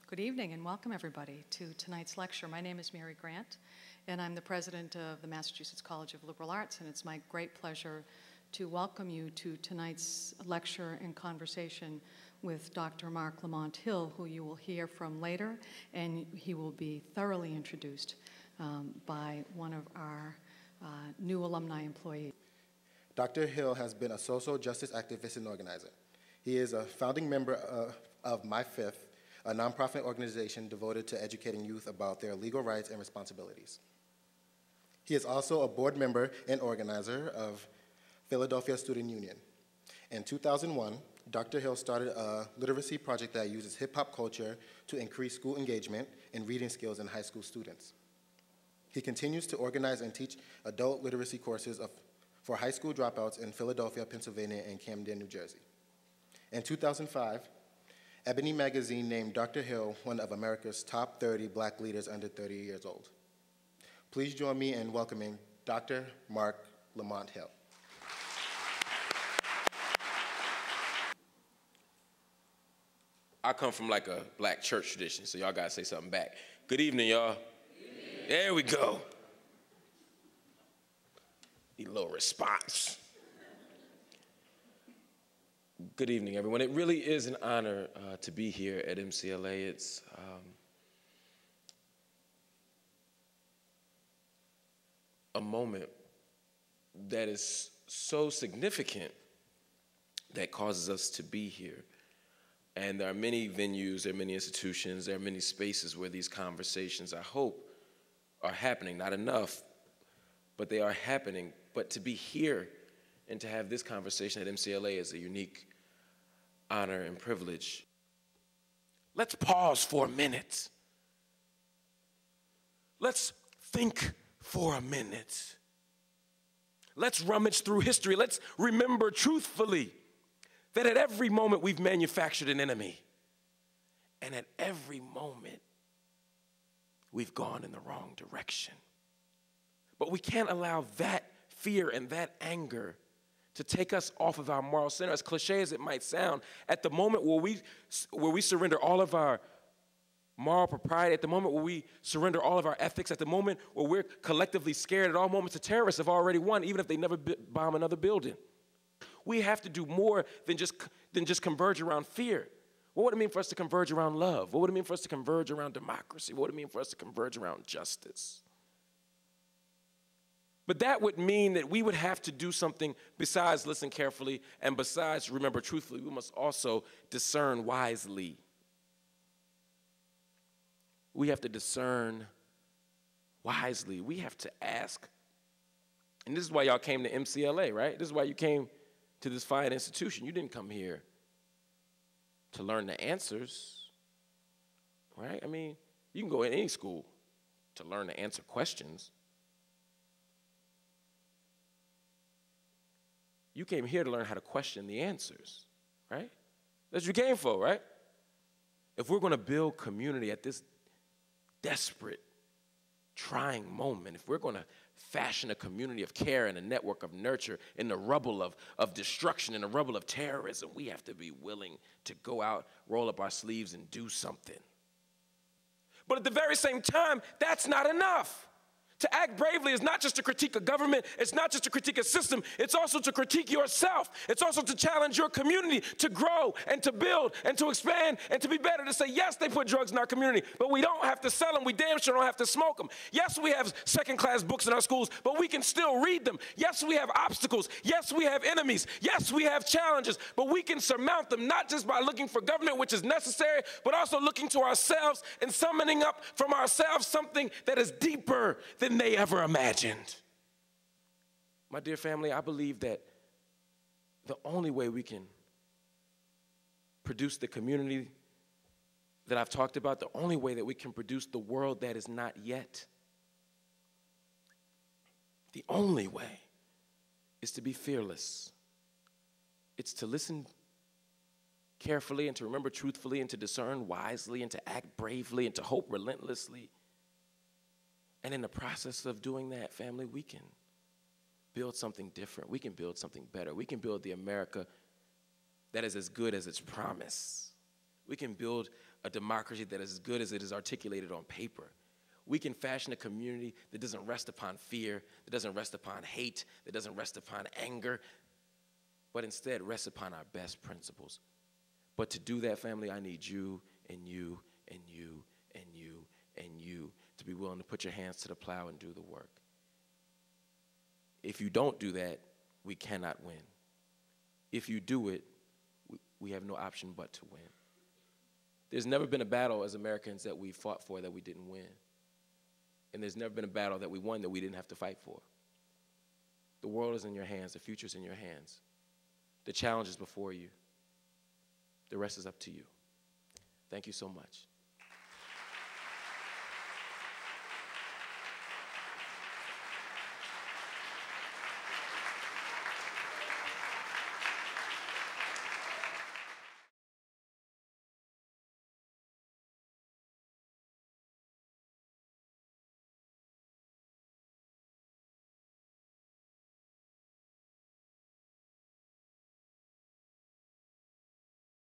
Good evening and welcome everybody to tonight's lecture. My name is Mary Grant and I'm the president of the Massachusetts College of Liberal Arts, and it's my great pleasure to welcome you to tonight's lecture and conversation with Dr. Marc Lamont Hill, who you will hear from later, and he will be thoroughly introduced by one of our new alumni employees. Dr. Hill has been a social justice activist and organizer. He is a founding member of My Fifth, a nonprofit organization devoted to educating youth about their legal rights and responsibilities. He is also a board member and organizer of Philadelphia Student Union. In 2001, Dr. Hill started a literacy project that uses hip-hop culture to increase school engagement and reading skills in high school students. He continues to organize and teach adult literacy courses for high school dropouts in Philadelphia, Pennsylvania, and Camden, New Jersey. In 2005, Ebony magazine named Dr. Hill one of America's top 30 black leaders under 30 years old. Please join me in welcoming Dr. Marc Lamont Hill. I come from like a black church tradition, so y'all gotta say something back. Good evening, y'all. There we go. Need a little response. Good evening, everyone. It really is an honor to be here at MCLA. It's a moment that is so significant that causes us to be here. And there are many venues, there are many institutions, there are many spaces where these conversations, I hope, are happening. Not enough, but they are happening. But to be here and to have this conversation at MCLA is a unique honor and privilege. Let's pause for a minute. Let's think for a minute. Let's rummage through history. Let's remember truthfully that at every moment we've manufactured an enemy. And at every moment we've gone in the wrong direction. But we can't allow that fear and that anger to take us off of our moral center. As cliche as it might sound, at the moment where we surrender all of our moral propriety, at the moment where we surrender all of our ethics, at the moment where we're collectively scared, at all moments the terrorists have already won, even if they never bomb another building. We have to do more than just converge around fear. What would it mean for us to converge around love? What would it mean for us to converge around democracy? What would it mean for us to converge around justice? But that would mean that we would have to do something besides listen carefully and besides remember truthfully. We must also discern wisely. We have to discern wisely. We have to ask. And this is why y'all came to MCLA, right? This is why you came to this fine institution. You didn't come here to learn the answers, right? I mean, you can go in any school to learn to answer questions. You came here to learn how to question the answers, right? That's what you came for, right? If we're going to build community at this desperate, trying moment, if we're going to fashion a community of care and a network of nurture in the rubble of destruction, in the rubble of terrorism, we have to be willing to go out, roll up our sleeves, and do something. But at the very same time, that's not enough. To act bravely is not just to critique a government, it's not just to critique a system, it's also to critique yourself. It's also to challenge your community to grow and to build and to expand and to be better, to say, yes, they put drugs in our community, but we don't have to sell them, we damn sure don't have to smoke them. Yes, we have second-class books in our schools, but we can still read them. Yes, we have obstacles. Yes, we have enemies. Yes, we have challenges, but we can surmount them, not just by looking for government, which is necessary, but also looking to ourselves and summoning up from ourselves something that is deeper than they ever imagined. My dear family, I believe that the only way we can produce the community that I've talked about, the only way that we can produce the world that is not yet, the only way is to be fearless. It's to listen carefully and to remember truthfully and to discern wisely and to act bravely and to hope relentlessly. And in the process of doing that, family, we can build something different. We can build something better. We can build the America that is as good as its promise. We can build a democracy that is as good as it is articulated on paper. We can fashion a community that doesn't rest upon fear, that doesn't rest upon hate, that doesn't rest upon anger, but instead rests upon our best principles. But to do that, family, I need you and you and you and you and you to be willing to put your hands to the plow and do the work. If you don't do that, we cannot win. If you do it, we have no option but to win. There's never been a battle as Americans that we fought for that we didn't win. And there's never been a battle that we won that we didn't have to fight for. The world is in your hands. The future's in your hands. The challenge is before you. The rest is up to you. Thank you so much.